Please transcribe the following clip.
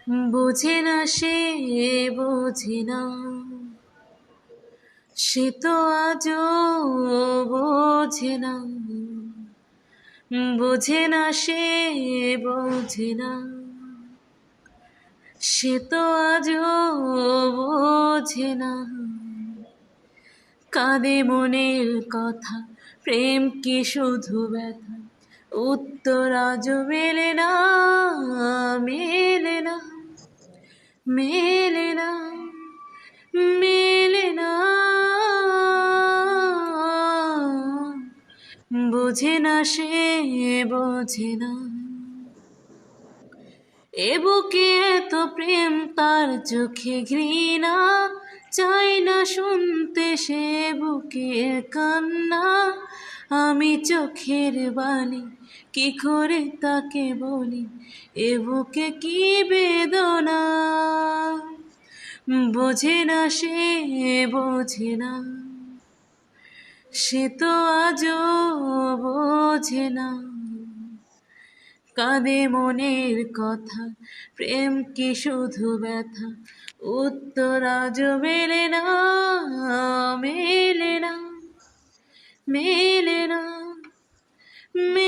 বোঝে না সে, বোঝে না সে তো আজও বোঝে না, বোঝে না সে, বোঝে না সে তো আজও বোঝে না। কাঁদে মনের কথা, প্রেম কি শুধু ব্যথা, উত্তর আজও মেলে না, মেলে না, মেলে না, মেলে না। বোঝে না সে, বোঝে না এ বুকে এত প্রেম তার চোখে ঘৃণা, চাই না শুনতে সে বুকের কান্না। আমি চোখের বালি কি করে তাকে বলি, এ বুকে কি বেদনা। বোঝে না সে, বোঝে না সে তো আজও বোঝে না। কাঁদে মনের কথা, প্রেম কি শুধু ব্যথা, উত্তর আজও মেলে না, মেলে না, মেলে না, মেলে